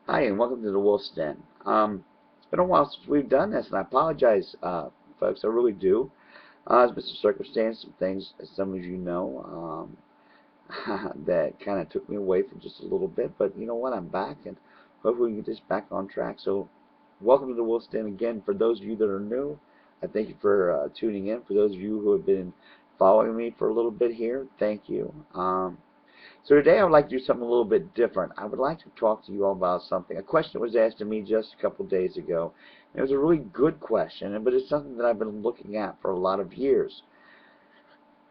Hi, and welcome to the Wolf's Den. It's been a while since we've done this, and I apologize, folks. I really do. There's been some circumstance, some things, as some of you know, that kind of took me away for just a little bit. But you know what? I'm back, and hopefully we can get this back on track. So, welcome to the Wolf's Den again. For those of you that are new, I thank you for tuning in. For those of you who have been following me for a little bit here, thank you. So today I would like to do something a little bit different. I would like to talk to you all about something. A question was asked to me just a couple days ago. It was a really good question, but it's something that I've been looking at for a lot of years.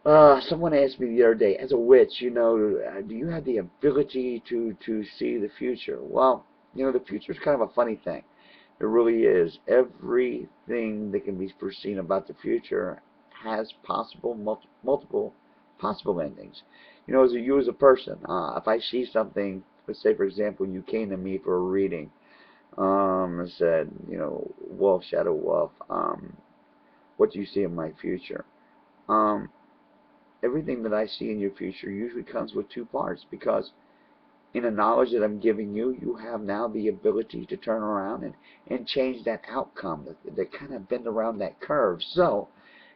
Someone asked me the other day, as a witch, do you have the ability to see the future? Well, the future is kind of a funny thing. It really is. Everything that can be foreseen about the future has multiple possible endings. As you as a person, if I see something, let's say for example, you came to me for a reading, and said, Wolf, Shadow Wolf, what do you see in my future? Um, Everything that I see in your future usually comes with two parts, because in the knowledge that I'm giving you, you have now the ability to turn around and change that outcome, that kind of bend around that curve. So,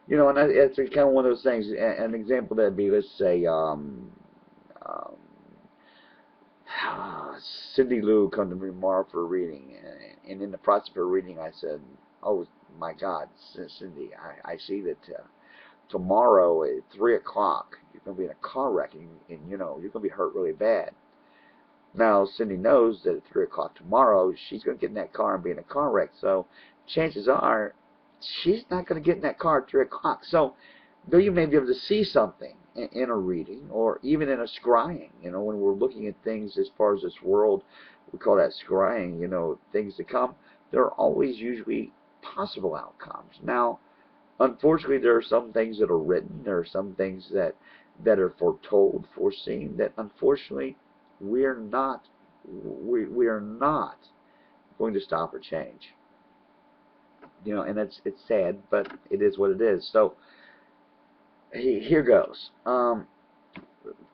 and it's kind of one of those things. An example that'd be, let's say, um, Cindy Lou come to me tomorrow for a reading, and in the process of her reading, I said, "Oh my God, Cindy, I see that tomorrow at 3 o'clock you're going to be in a car wreck, and you're going to be hurt really bad." Now, Cindy knows that at 3 o'clock tomorrow, she's going to get in that car and be in a car wreck. So, chances are, she's not going to get in that car at 3 o'clock. So, though you may be able to see something in a reading or even in a scrying, when we're looking at things as far as this world, we call that scrying, things to come, there are always usually possible outcomes. Now, unfortunately, there are some things that are written, there are some things that are foretold, foreseen, that unfortunately we are not going to stop or change. And it's sad, but it is what it is. So here goes.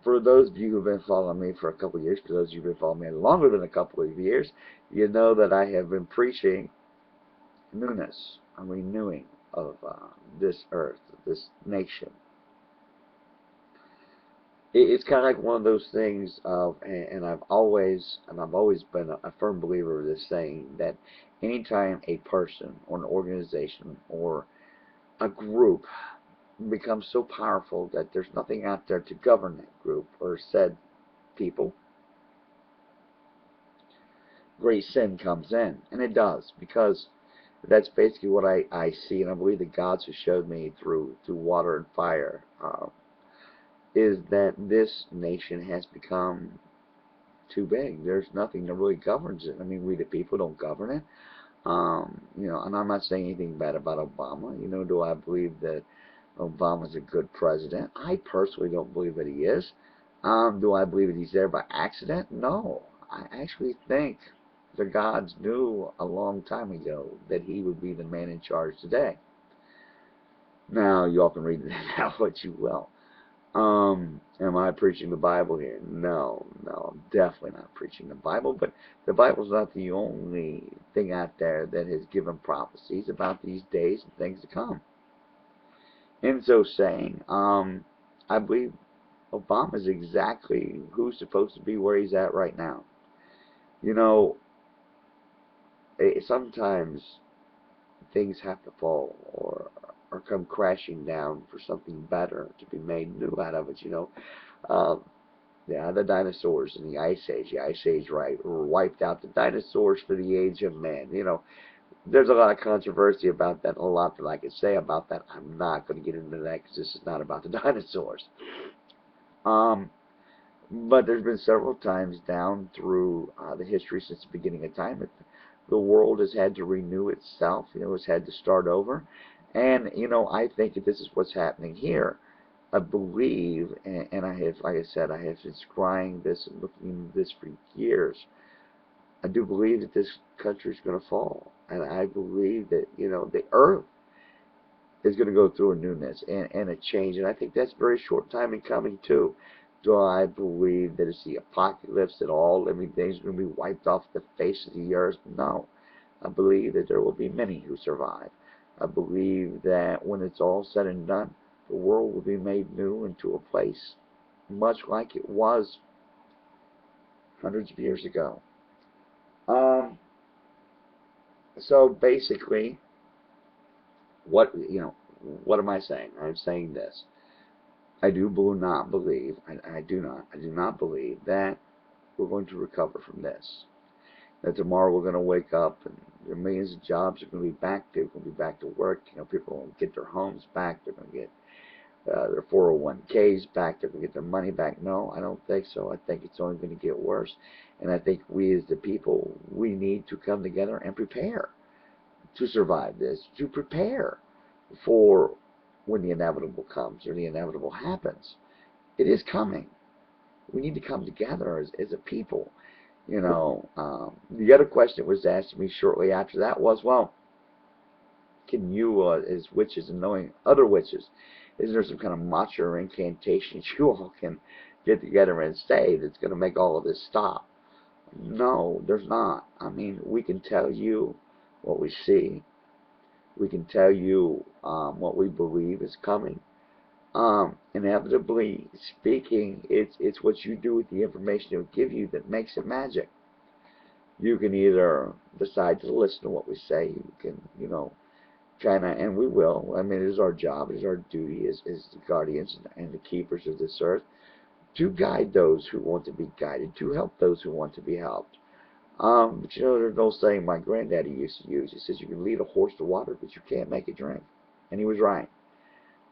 For those of you who've been following me for a couple of years, for those of you who've been following me longer than a couple of years, you know that I have been preaching newness, a renewing of this earth, this nation. It's kind of like one of those things of, and I've always been a firm believer of this saying, that anytime a person or an organization or a group becomes so powerful that there's nothing out there to govern that group or said people, great sin comes in. And it does, because that's basically what I see, and I believe the gods who showed me through water and fire, is that this nation has become too big. There's nothing that really governs it. I mean, we the people don't govern it. And I'm not saying anything bad about Obama. Do I believe that Obama's a good president? I personally don't believe that he is. Do I believe that he's there by accident? No. I actually think the gods knew a long time ago that he would be the man in charge today. Now, you all can read that out what you will. Am I preaching the Bible here? No, I'm definitely not preaching the Bible, but the Bible's not the only thing out there that has given prophecies about these days and things to come. In so saying, I believe Obama is exactly who's supposed to be where he's at right now. Sometimes things have to fall or come crashing down for something better to be made new out of it. The dinosaurs in the Ice Age. The Ice Age, right, wiped out the dinosaurs for the age of man. There's a lot of controversy about that, a lot that I could say about that. I'm not going to get into that because this is not about the dinosaurs. But there's been several times down through the history since the beginning of time that the world has had to renew itself. It's had to start over. And, I think that this is what's happening here. I believe, and I have, like I said, I have been scrying this and looking into this for years. I do believe that this country is going to fall. And I believe that, the earth is going to go through a newness and a change. And I think that's very short time in coming, too. Do I believe that it's the apocalypse, that all living things are going to be wiped off the face of the earth? No. I believe that there will be many who survive. I believe that when it's all said and done, the world will be made new into a place much like it was hundreds of years ago. Um, so basically, what am I saying? I'm saying this. I do not believe, I do not believe that we're going to recover from this. That tomorrow we're going to wake up and there are millions of jobs are going to be back. They're going to be back to work. People will get their homes back. They're going to get their 401ks back. They're going to get their money back. No, I don't think so. I think it's only going to get worse. And I think we as the people, we need to come together and prepare to survive this, to prepare for when the inevitable comes or the inevitable happens. It is coming. We need to come together as a people. The other question that was asked to me shortly after that was, well, can you, as witches and knowing other witches, is there some kind of mantra or incantation you all can get together and say that's going to make all of this stop? No, there's not. I mean, we can tell you what we see. We can tell you what we believe is coming. Inevitably speaking, it's what you do with the information it'll give you that makes it magic. You can either decide to listen to what we say. You can, and we will. I mean, it is our job, it is our duty as the guardians and the keepers of this earth to guide those who want to be guided, to help those who want to be helped. But there's no saying my granddaddy used to use. He says you can lead a horse to water, but you can't make it drink. And he was right.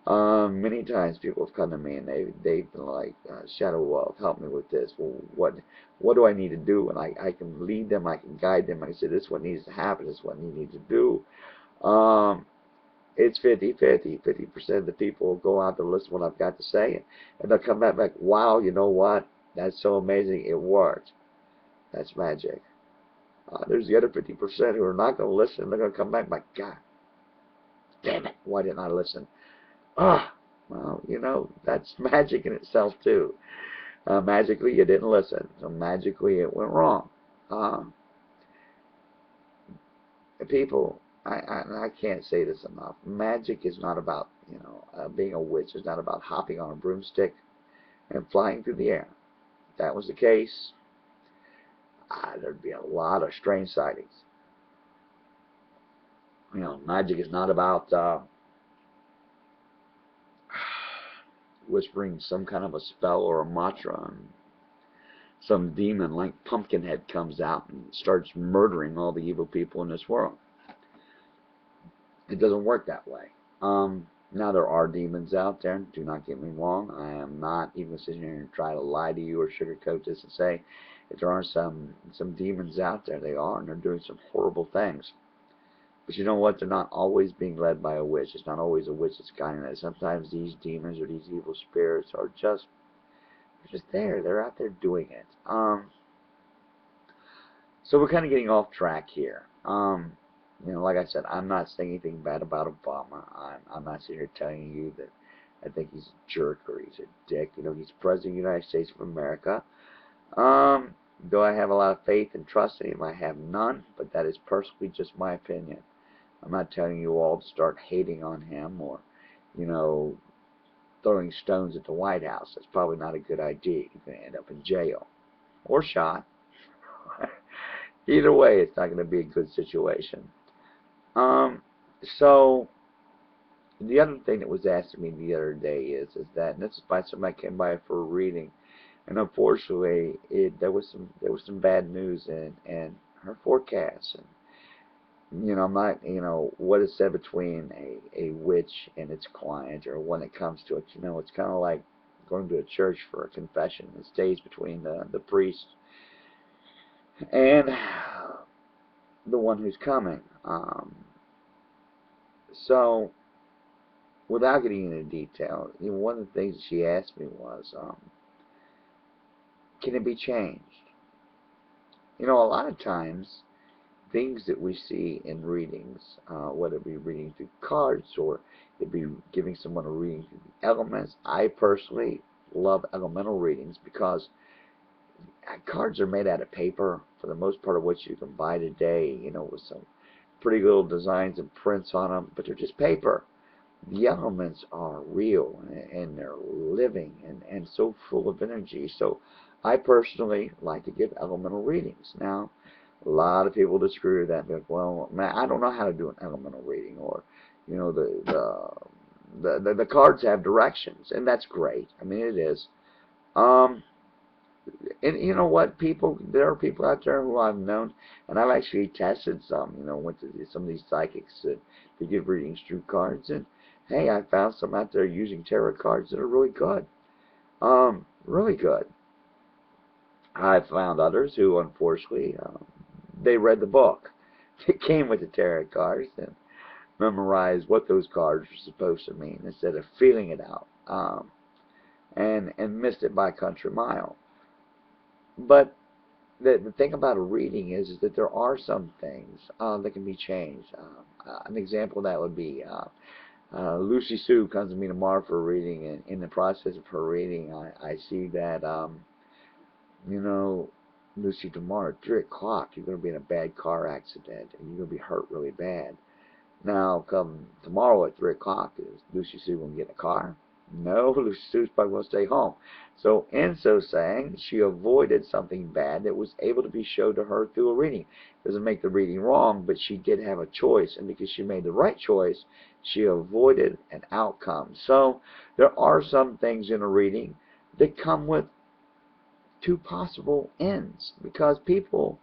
Many times people have come to me and they've been like, Shadow Wolf, help me with this. Well, what do I need to do? And I can lead them, I can guide them. I can say this is what needs to happen, this is what you need to do. It's 50-50. 50% of the people will go out to listen to what I've got to say, and they'll come back like, wow, you know what? That's so amazing, it worked. That's magic. There's the other 50% who are not going to listen. They're going to come back like, God damn it, why didn't I listen? Well, that's magic in itself too. Magically, you didn't listen, so magically it went wrong. People, I can't say this enough. Magic is not about, being a witch. It's not about hopping on a broomstick and flying through the air. If that was the case, there'd be a lot of strange sightings. Magic is not about whispering some kind of a spell or a mantra, and some demon like Pumpkinhead comes out and starts murdering all the evil people in this world. It doesn't work that way. Now there are demons out there, do not get me wrong. I am not even sitting here and try to lie to you or sugarcoat this and say if there are some demons out there. They are, and they're doing some horrible things. But you know what? They're not always being led by a witch. It's not always a witch that's guiding it. Sometimes these demons or these evil spirits are just there. They're out there doing it. So we're kind of getting off track here. Like I said, I'm not saying anything bad about Obama. I'm not sitting here telling you that I think he's a jerk or he's a dick. He's President of the United States of America. Do I have a lot of faith and trust in him? I have none, but that is personally just my opinion. I'm not telling you all to start hating on him or, throwing stones at the White House. That's probably not a good idea. You're going to end up in jail or shot. Either way, it's not going to be a good situation. So the other thing that was asked of me the other day is that, and this is by somebody came by for a reading, and unfortunately, there was some bad news in her forecast. And I'm not, what is said between a witch and its client, or when it comes to it, it's kind of like going to a church for a confession. It stays between the priest and the one who's coming. So, without getting into detail, one of the things that she asked me was, can it be changed? A lot of times, things that we see in readings, whether it be reading through cards or it be giving someone a reading through the elements, I personally love elemental readings because cards are made out of paper for the most part of what you can buy today, with some pretty little designs and prints on them, but they're just paper. The elements are real and they're living and so full of energy. So I personally like to give elemental readings. Now, a lot of people disagree with that. They're like, well, man, I don't know how to do an elemental reading, or the cards have directions, and that's great. I mean, it is. Um, and you know what, there are people out there who I've known, and I've actually tested some, went to some of these psychics to give readings through cards, and hey, I found some out there using tarot cards that are really good. Really good. I found others who, unfortunately, they read the book that came with the tarot cards and memorized what those cards were supposed to mean instead of feeling it out, and missed it by a country mile. But the thing about a reading is that there are some things that can be changed. An example of that would be Lucy Sue comes to me tomorrow for a reading, and in the process of her reading, I see that, Lucy, tomorrow at 3 o'clock, you're going to be in a bad car accident, and you're going to be hurt really bad. Now, come tomorrow at 3 o'clock, is Lucy Sue going to get in a car? No, Lucy Sue's probably going to stay home. So, in so saying, she avoided something bad that was able to be shown to her through a reading. Doesn't make the reading wrong, but she did have a choice, and because she made the right choice, she avoided an outcome. So, there are some things in a reading that come with two possible ends, because people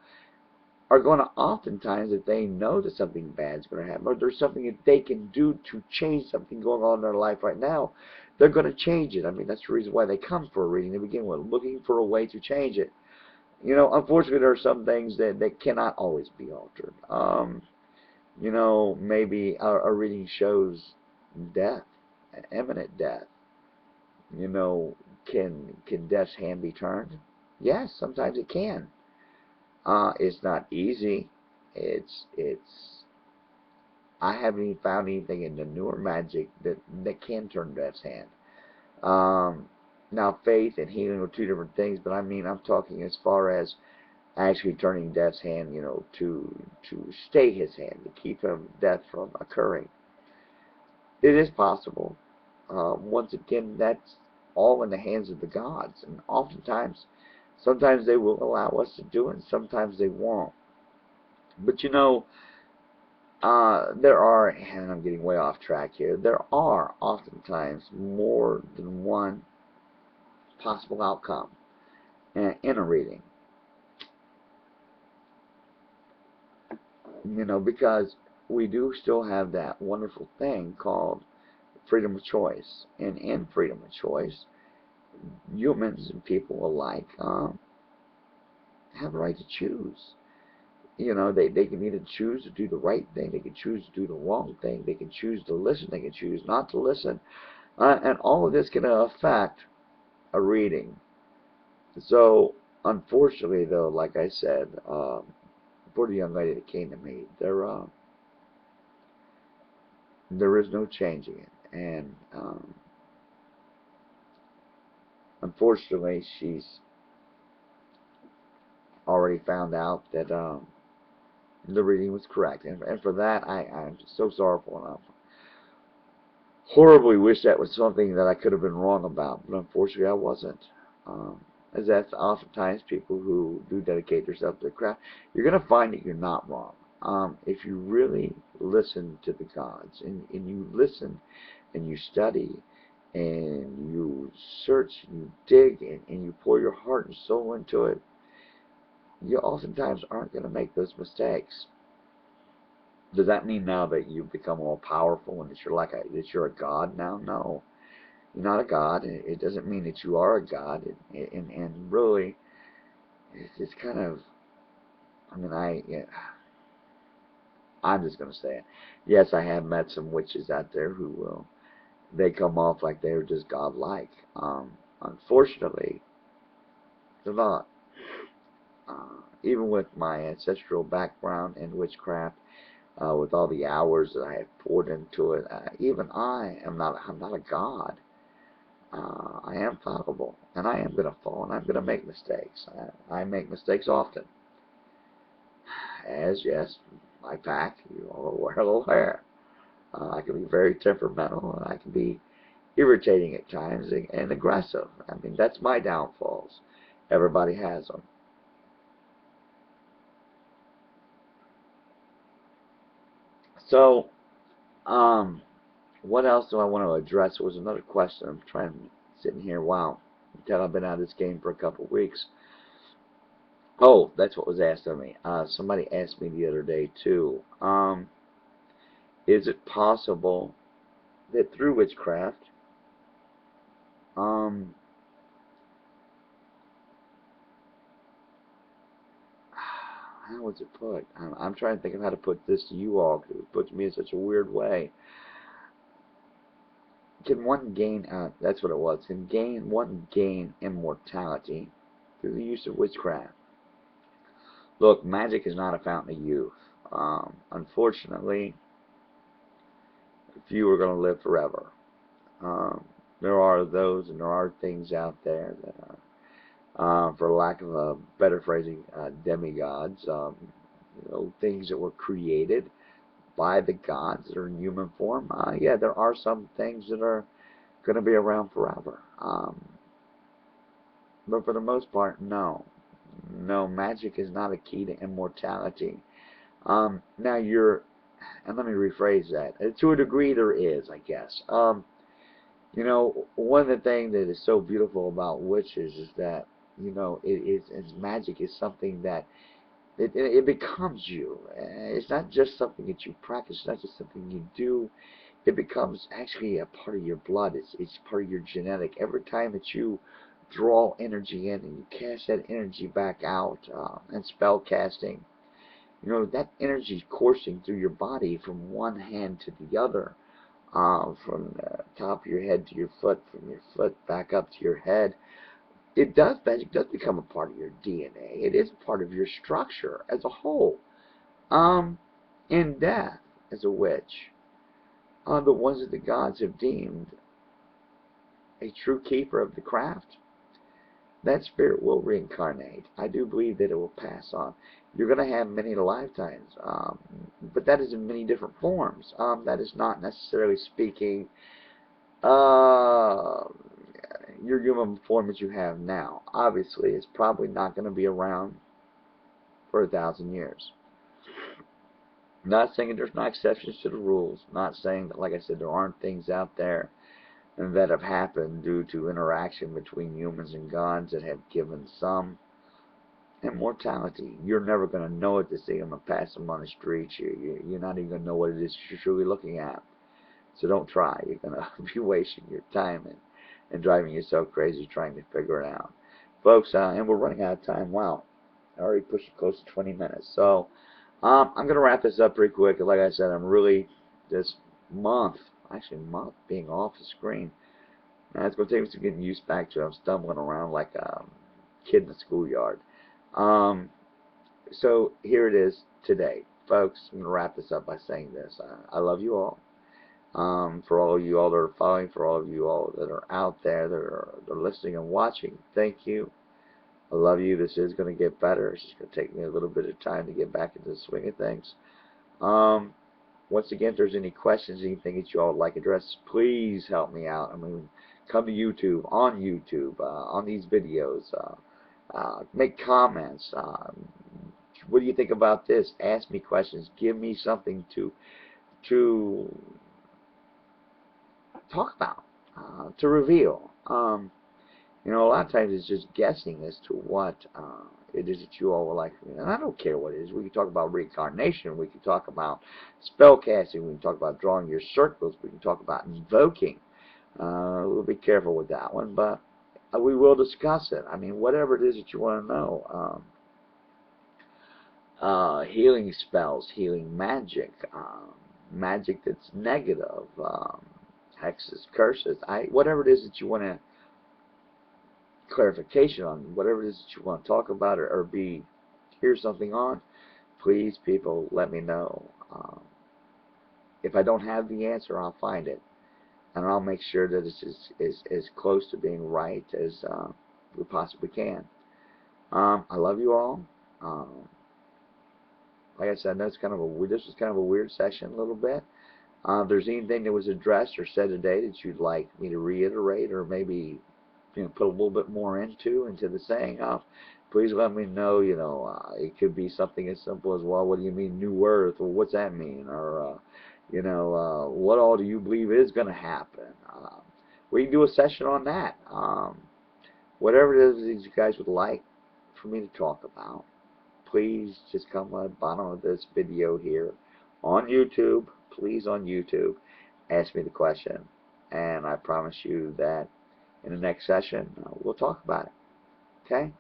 are going to oftentimes, if they know that something bad is going to happen, or there's something that they can do to change something going on in their life right now, they're going to change it. I mean, that's the reason why they come for a reading to begin with, looking for a way to change it. Unfortunately, there are some things that cannot always be altered. Maybe a reading shows death, imminent death. Can death's hand be turned? Yes, sometimes it can. It's not easy. I haven't even found anything in the newer magic that can turn death's hand. Now, faith and healing are two different things, but I'm talking as far as actually turning death's hand, to stay his hand, to keep death from occurring. It is possible. Once again, that's all in the hands of the gods, and sometimes they will allow us to do it, and sometimes they won't. But there are, and I'm getting way off track here, there are oftentimes more than one possible outcome in a reading. Because we do still have that wonderful thing called freedom of choice. And in freedom of choice, humans and people alike have a right to choose. They can either choose to do the right thing, they can choose to do the wrong thing, they can choose to listen, they can choose not to listen. And all of this can affect a reading. So, unfortunately, though, like I said, for the young lady that came to me, there is no changing it. And unfortunately, she's already found out that the reading was correct. And for that, I'm so sorrowful, and I horribly wish that was something that I could have been wrong about. But unfortunately, I wasn't. As that's oftentimes people who do dedicate themselves to the craft, you're going to find that you're not wrong. If you really listen to the gods, and you listen and you study and you search and you dig and you pour your heart and soul into it, you oftentimes aren't going to make those mistakes. Does that mean now that you've become all powerful and that you're a god now? No, you're not a god. It doesn't mean that you are a god. And really, it's kind of, I'm just going to say it. Yes, I have met some witches out there who they come off like they're just godlike. Unfortunately, they're not. Even with my ancestral background in witchcraft, with all the hours that I have poured into it, even I'm not a god. I am fallible, and I am going to fall, and I'm going to make mistakes. I make mistakes often. As, yes, my pack, you are well aware. I can be very temperamental, and I can be irritating at times and aggressive. I mean, that's my downfalls. Everybody has them. So, what else do I want to address? There was another question. I'm sitting here. Wow, until I've been out of this game for a couple of weeks. Oh, that's what was asked of me. Somebody asked me the other day too. Is it possible that through witchcraft, um, how was it put? I'm trying to think of how to put this to you all, because it was put to me in such a weird way. Can one gain? That's what it was. Can one gain immortality through the use of witchcraft? Look, magic is not a fountain of youth. Unfortunately, few are going to live forever. Um, there are those, and there are things out there that are, for lack of a better phrasing, demigods. Things that were created by the gods that are in human form. Yeah, there are some things that are going to be around forever. But for the most part, no. No, magic is not a key to immortality. Now and let me rephrase that. To a degree, there is, I guess. One of the things that is so beautiful about witches is that, magic is something that it becomes you. It's not just something that you practice. It's not just something you do. It becomes actually a part of your blood. It's part of your genetic. Every time that you draw energy in and you cast that energy back out, and spell casting, that energy is coursing through your body from one hand to the other, from the top of your head to your foot, from your foot back up to your head. Magic does become a part of your DNA. It is part of your structure as a whole. In death, as a witch, the ones that the gods have deemed a true keeper of the craft, that spirit will reincarnate. I do believe that it will pass on. You're going to have many lifetimes, but that is in many different forms. That is not necessarily speaking your human form that you have now. Obviously, it's probably not going to be around for 1,000 years. Not saying that there's not exceptions to the rules. Not saying that, like I said, there aren't things out there that have happened due to interaction between humans and gods that have given some immortality. You're never going to know it to see them and pass them on the street. You're not even going to know what it is you're truly looking at. So don't try. You're going to be wasting your time and driving yourself crazy trying to figure it out. Folks, and we're running out of time. Wow. I already pushed it close to 20 minutes. So I'm going to wrap this up pretty quick. Like I said, I'm really, this month being off the screen, it's going to take me some getting used back to it. I'm stumbling around like a kid in the schoolyard. So here it is today. Folks, I'm going to wrap this up by saying this. I love you all. For all of you all that are following, for all of you all that are out there, that are listening and watching, thank you. I love you. This is going to get better. It's just going to take me a little bit of time to get back into the swing of things. Once again, if there's any questions, anything that you all would like addressed, please help me out. I mean, come to YouTube, on these videos. Make comments. What do you think about this? Ask me questions. Give me something to talk about, to reveal. A lot of times it's just guessing as to what it is that you all would like. And I don't care what it is. We can talk about reincarnation. We can talk about spell casting. We can talk about drawing your circles. We can talk about invoking. We'll be careful with that one, but we will discuss it. I mean, whatever it is that you want to know. Healing spells, healing magic, magic that's negative, hexes, curses, whatever it is that you want to clarification on, whatever it is that you want to talk about or hear something on, please, people, let me know. If I don't have the answer, I'll find it. and I'll make sure that it's as close to being right as we possibly can. I love you all. Like I said, I know this was kind of a weird session a little bit. If there's anything that was addressed or said today that you'd like me to reiterate, or maybe put a little bit more into the saying, please let me know. It could be something as simple as, well, what do you mean New Earth? Well, what's that mean? Or what all do you believe is going to happen? We can do a session on that. Whatever it is that you guys would like for me to talk about, please just come at the bottom of this video here on YouTube. Please, on YouTube, ask me the question, and I promise you that in the next session we'll talk about it. Okay?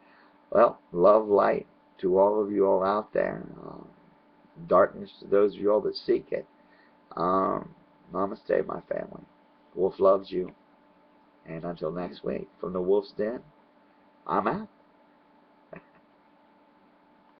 Well, love, light to all of you all out there. Darkness to those of you all that seek it. Namaste, my family. Wolf loves you. And until next week, from the Wolf's Den, I'm out.